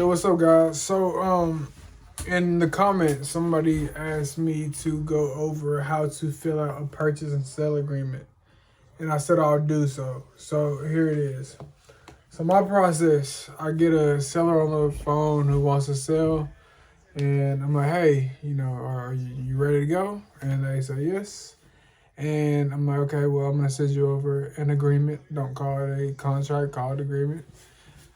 Yo, what's up, guys? So, in the comments, somebody asked me to go over how to fill out a purchase and sale agreement, and I said I'll do so. So here it is. So my process: I get a seller on the phone who wants to sell, and I'm like, hey, are you ready to go? And they say yes. And I'm like, okay, well, I'm gonna send you over an agreement. Don't call it a contract, call it agreement.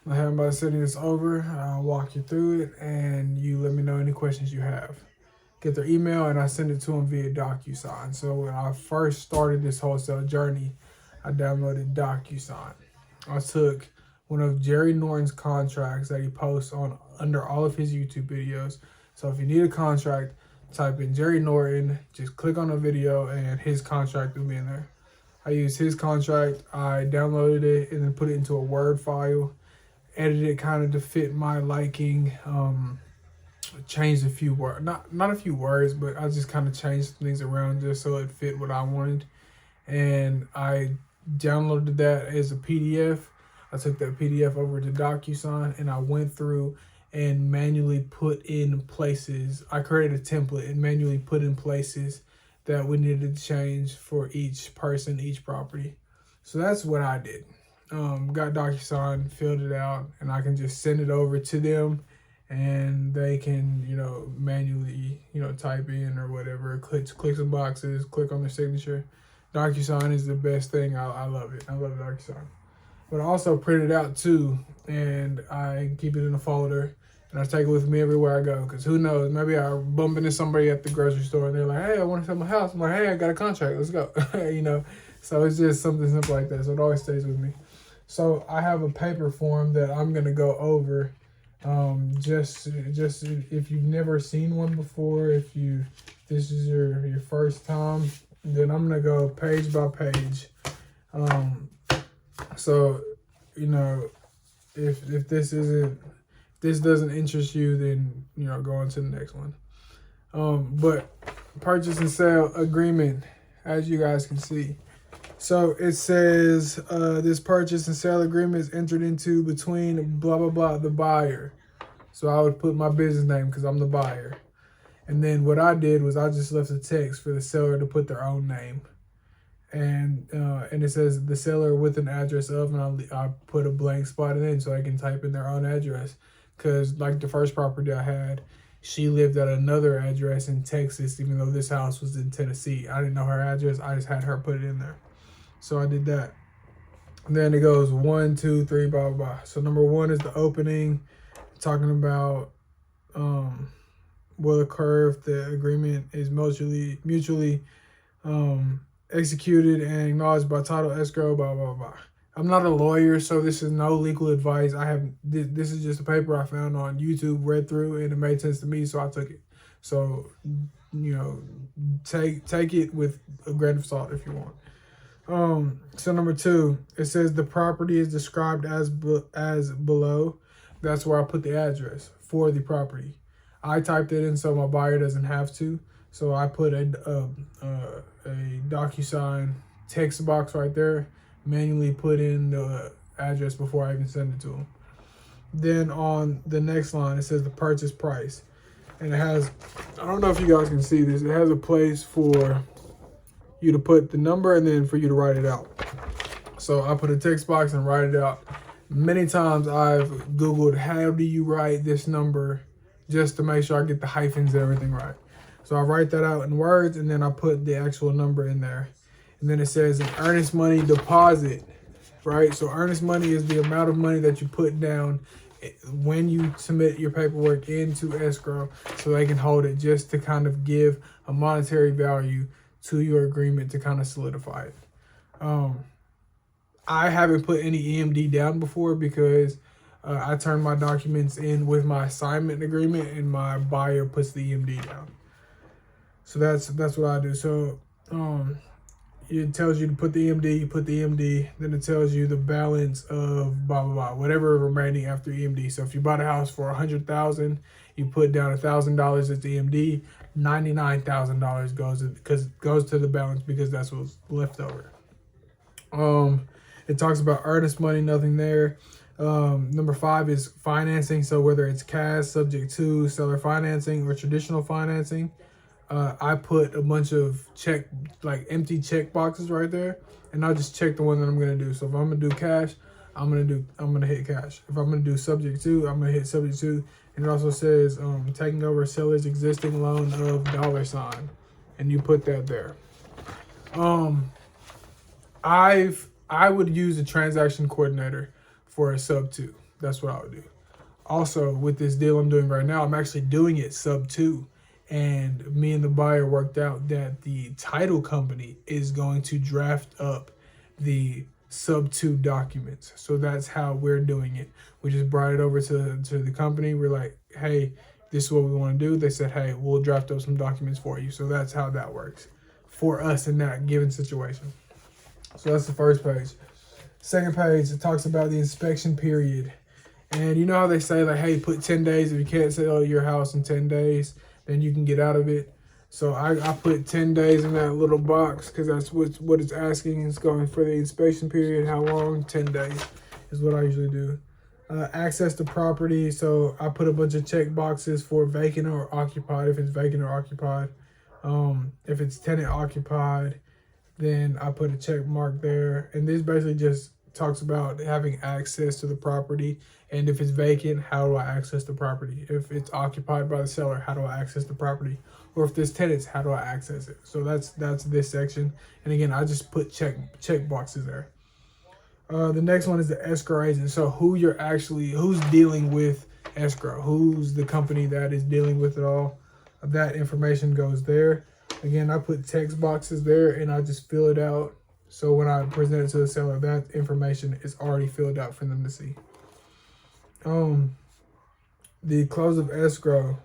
I have about sending this over. I'll walk you through it, and you let me know any questions you have. Get their email, and I send it to them via DocuSign. So when I first started this wholesale journey, I downloaded DocuSign. I took one of Jerry Norton's contracts that he posts on under all of his YouTube videos. So if you need a contract, type in Jerry Norton, just click on the video, and his contract will be in there. I used his contract. I downloaded it and then put it into a Word file. Edited it kind of to fit my liking. Changed a few words, not a few words, but I just kind of changed things around just so it fit what I wanted. And I downloaded that as a PDF. I took that PDF over to DocuSign, and I went through and manually put in places. I created a template and manually put in places that we needed to change for each person, each property. So that's what I did. Got DocuSign, filled it out, and I can just send it over to them, and they can, manually, type in or whatever, click some boxes, click on their signature. DocuSign is the best thing. I love it. I love DocuSign. But I also print it out too, and I keep it in a folder, and I take it with me everywhere I go, because who knows, maybe I bump into somebody at the grocery store and they're like, hey, I want to sell my house. I'm like, hey, I got a contract, let's go. So it's just something simple like that. So it always stays with me. So I have a paper form that I'm gonna go over. Just if you've never seen one before, this is your first time, then I'm gonna go page by page. So if this doesn't interest you, then go on to the next one. But purchase and sale agreement, as you guys can see. So it says this purchase and sale agreement is entered into between blah, blah, blah, the buyer. So I would put my business name because I'm the buyer. And then what I did was I just left a text for the seller to put their own name. And it says the seller with an address of, and I put a blank spot in so I can type in their own address. Because like the first property I had, she lived at another address in Texas, even though this house was in Tennessee. I didn't know her address. I just had her put it in there. So I did that. And then it goes 1, 2, 3, blah, blah, blah. So number 1 is the opening, talking about will occur if the agreement is mutually executed and acknowledged by title escrow, blah, blah, blah. I'm not a lawyer, so this is no legal advice. This is just a paper I found on YouTube, read through, and it made sense to me, so I took it. So, take it with a grain of salt if you want. So number 2, it says the property is described as below. That's where I put the address for the property. I typed it in so my buyer doesn't have to. So I put a DocuSign text box right there, manually put in the address before I even send it to them. Then on the next line, it says the purchase price. And it has, I don't know if you guys can see this, it has a place for you to put the number and then for you to write it out. So I put a text box and write it out. Many times I've Googled how do you write this number just to make sure I get the hyphens and everything right. So I write that out in words, and then I put the actual number in there. And then it says an earnest money deposit, right? So earnest money is the amount of money that you put down when you submit your paperwork into escrow, so they can hold it, just to kind of give a monetary value to your agreement to kind of solidify it. I haven't put any EMD down before because I turn my documents in with my assignment agreement, and my buyer puts the EMD down. So that's what I do. So it tells you to put the EMD, you put the EMD, then it tells you the balance of blah, blah, blah, whatever remaining after EMD. So if you bought a house for $100,000, you put down $1,000 as the EMD, $99,000 goes to the balance because that's what's left over. It talks about earnest money, nothing there. Number 5 is financing. So whether it's cash, subject to seller financing, or traditional financing, I put a bunch of empty check boxes right there, and I'll just check the one that I'm gonna do. So if I'm gonna do cash, I'm gonna hit cash. If I'm gonna do subject to, I'm gonna hit subject to. And it also says taking over seller's existing loan of $, and you put that there. I would use a transaction coordinator for a sub 2. That's what I would do. Also, with this deal I'm doing right now, I'm actually doing it sub 2. And me and the buyer worked out that the title company is going to draft up the sub 2 documents. So that's how we're doing it. We just brought it over to the company. We're like, hey, this is what we want to do. They said, hey, we'll draft up some documents for you. So that's how that works for us in that given situation. So that's the first page. Second page, it talks about the inspection period. And you know how they say, like, hey, put 10 days. If you can't sell your house in 10 days, then you can get out of it. So I put 10 days in that little box because that's what it's asking. It's going for the inspection period. How long? 10 days is what I usually do. Access to property. So I put a bunch of check boxes for vacant or occupied, if it's vacant or occupied. If it's tenant occupied, then I put a check mark there. And this basically just talks about having access to the property. And if it's vacant, how do I access the property? If it's occupied by the seller, how do I access the property? Or if there's tenants, how do I access it? So that's this section. And again, I just put check boxes there. The next one is the escrow agent. So who's dealing with escrow? Who's the company that is dealing with it all? That information goes there. Again, I put text boxes there and I just fill it out. So when I present it to the seller, that information is already filled out for them to see. The close of escrow.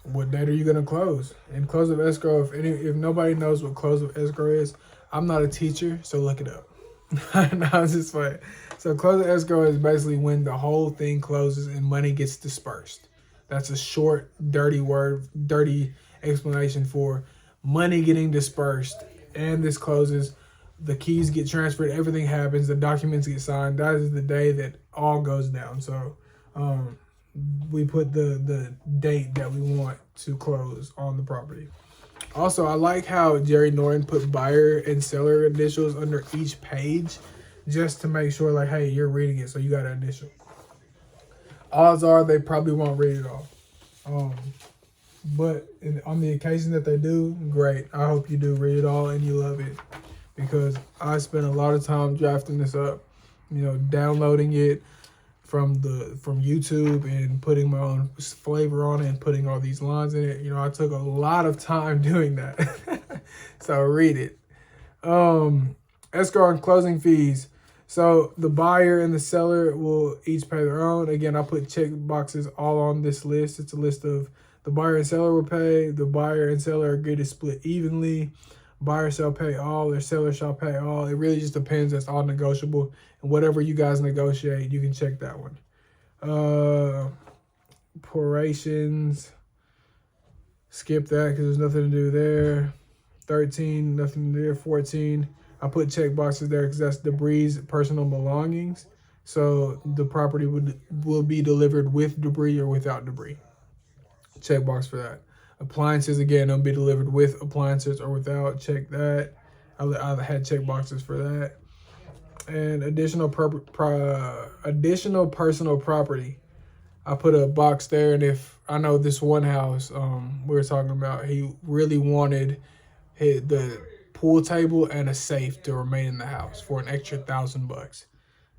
What date are you gonna close? And close of escrow, if nobody knows what close of escrow is, I'm not a teacher, so look it up. No, it's just funny. So close of escrow is basically when the whole thing closes and money gets dispersed. That's a short, dirty explanation for money getting dispersed. And this closes, the keys get transferred, everything happens, the documents get signed. That is the day that all goes down. So we put the date that we want to close on the property. Also, I like how Jerry Norton put buyer and seller initials under each page just to make sure, like, hey, you're reading it, so you got an initial. Odds are they probably won't read it all. But on the occasion that they do, great. I hope you do read it all and you love it, because I spent a lot of time drafting this up, downloading it from YouTube and putting my own flavor on it and putting all these lines in it. I took a lot of time doing that. So read it. Escrow and closing fees. So the buyer and the seller will each pay their own. Again, I put check boxes all on this list. It's a list of the buyer and seller will pay. The buyer and seller agree to split evenly. Buyer shall pay all, or seller shall pay all. It really just depends. That's all negotiable. And whatever you guys negotiate, you can check that one. Prorations. Skip that because there's nothing to do there. 13, nothing to do there. 14. I put check boxes there because that's debris, personal belongings. So the property will be delivered with debris or without debris. Check box for that. Appliances, again, they'll be delivered with appliances or without. Check that. I had check boxes for that. And additional personal property. I put a box there, and if I know this one house we were talking about, he really wanted the pool table and a safe to remain in the house for an extra $1,000.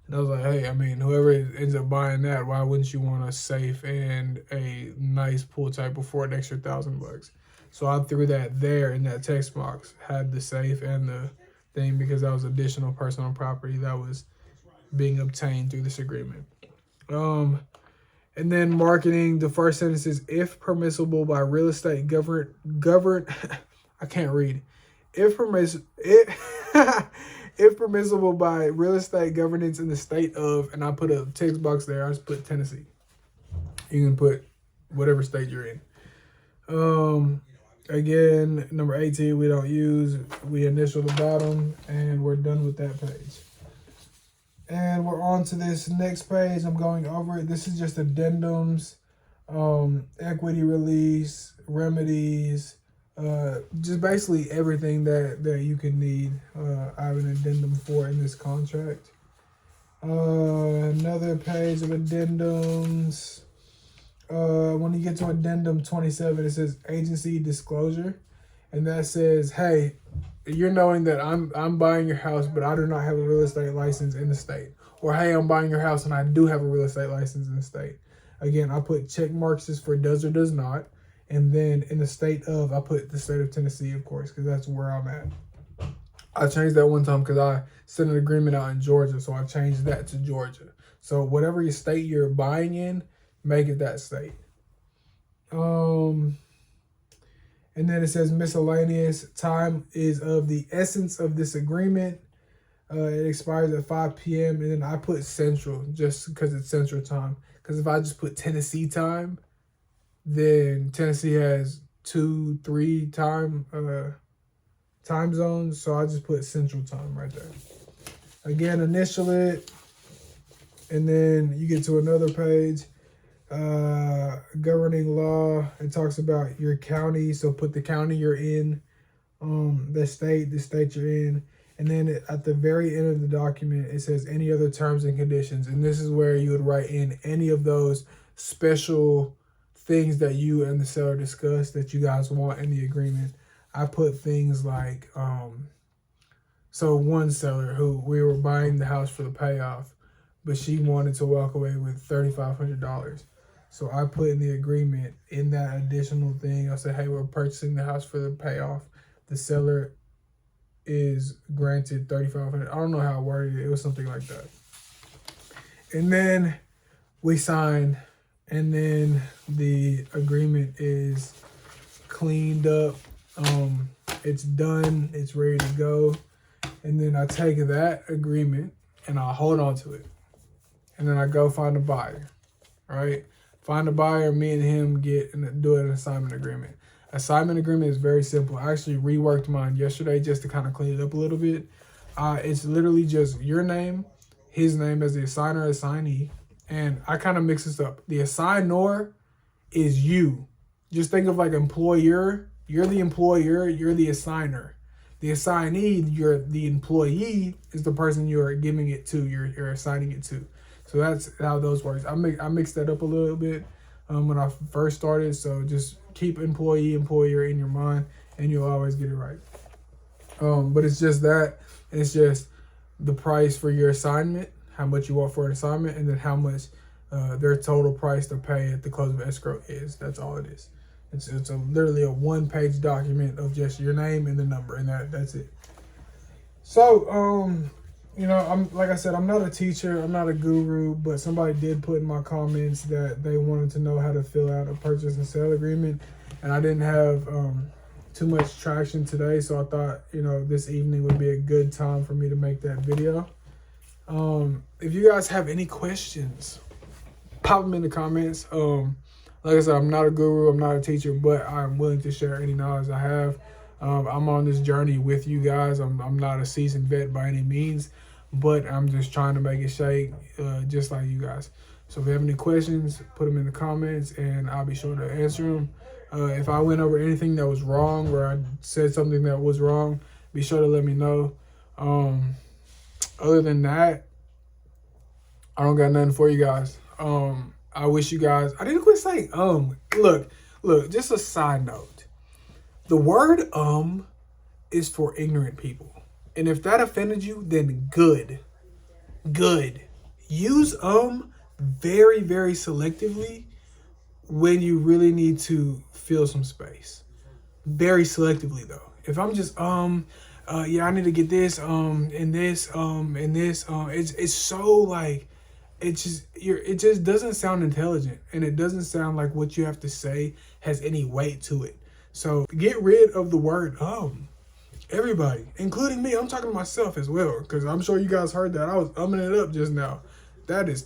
And I was like, hey, whoever ends up buying that, why wouldn't you want a safe and a nice pool table for an extra $1,000? So I threw that there in that text box, had the safe and the thing, because that was additional personal property that was being obtained through this agreement. And then marketing, the first sentence is, if permissible by real estate govern I can't read. If permissible by real estate governance in the state of, and I put a text box there, I just put Tennessee. You can put whatever state you're in. Again, number 18, we don't use. We initial the bottom, and we're done with that page. And we're on to this next page. I'm going over it. This is just addendums, equity release, remedies, just basically everything that you can need. I have an addendum for in this contract. Another page of addendums. When you get to addendum 27, it says agency disclosure, and that says, hey, you're knowing that I'm buying your house, but I do not have a real estate license in the state. Or, hey, I'm buying your house and I do have a real estate license in the state. Again, I put check marks just for does or does not. And then in the state of, I put the state of Tennessee, of course, because that's where I'm at. I changed that one time because I sent an agreement out in Georgia, so I changed that to Georgia. So whatever your state you're buying in, make it that state. And then it says miscellaneous. Time is of the essence of this agreement. It expires at 5 p.m. And then I put Central just because it's Central time. Because if I just put Tennessee time, then Tennessee has 2-3 time zones. So I just put Central time right there. Again, initial it. And then you get to another page. Governing law. It talks about your county, so put the county you're in, the state you're in, and then at the very end of the document it says any other terms and conditions, and this is where you would write in any of those special things that you and the seller discussed that you guys want in the agreement. I put things like so one seller who we were buying the house for the payoff, but she wanted to walk away with $3,500. So I put in the agreement, in that additional thing, I said, hey, we're purchasing the house for the payoff. The seller is granted $3,500. I don't know how I worded it. It was something like that. And then we signed, and then the agreement is cleaned up. It's done. It's ready to go. And then I take that agreement and I hold on to it. And then I go find a buyer, right? Find a buyer, me and him do an assignment agreement. Assignment agreement is very simple. I actually reworked mine yesterday just to kind of clean it up a little bit. It's literally just your name, his name as the assigner, assignee, and I kind of mix this up. The assignor is you. Just think of like employer. You're the employer, you're the assigner. The assignee, you're the employee, is the person you're giving it to, you're assigning it to. So that's how those work. I mixed that up a little bit when I first started. So just keep employee, employer in your mind, and you'll always get it right. But it's just that. It's just the price for your assignment, how much you want for an assignment, and then how much their total price to pay at the close of escrow is. That's all it is. It's literally a one-page document of just your name and the number, and that's it. So, like I said, I'm not a teacher, I'm not a guru, but somebody did put in my comments that they wanted to know how to fill out a purchase and sale agreement, and I didn't have too much traction today, so I thought, this evening would be a good time for me to make that video. If you guys have any questions, pop them in the comments. Like I said, I'm not a guru, I'm not a teacher, but I'm willing to share any knowledge I have. I'm on this journey with you guys. I'm not a seasoned vet by any means, but I'm just trying to make it shake, just like you guys. So if you have any questions, put them in the comments, and I'll be sure to answer them. If I went over anything that was wrong, or I said something that was wrong, be sure to let me know. Other than that, I don't got nothing for you guys. I wish you guys, I didn't quit saying, look, just a side note. The word, is for ignorant people. And if that offended you, then good. Use, very, very selectively when you really need to fill some space. Very selectively though. If I'm just, yeah, I need to get this, and this, and this, it's so like, it just doesn't sound intelligent, and it doesn't sound like what you have to say has any weight to it. So get rid of the word everybody, including me. I'm talking to myself as well, because I'm sure you guys heard that I was umming it up just now. That is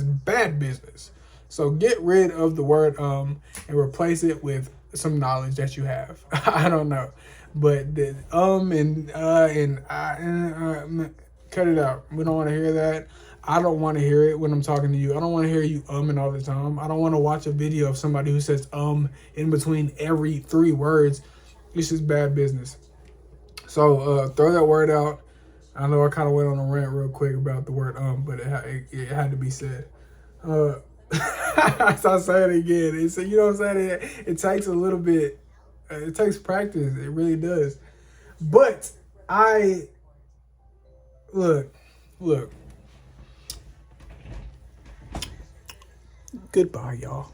bad business. So get rid of the word and replace it with some knowledge that you have. I don't know, but the Cut it out. We don't want to hear that. I don't want to hear it when I'm talking to you. I don't want to hear you umming all the time. I don't want to watch a video of somebody who says in between every 3 words. It's just bad business. So throw that word out. I know I kind of went on a rant real quick about the word but it had to be said. So I say it again. It's, you know what I'm saying? It takes a little bit. It takes practice. It really does. But look. Goodbye, y'all.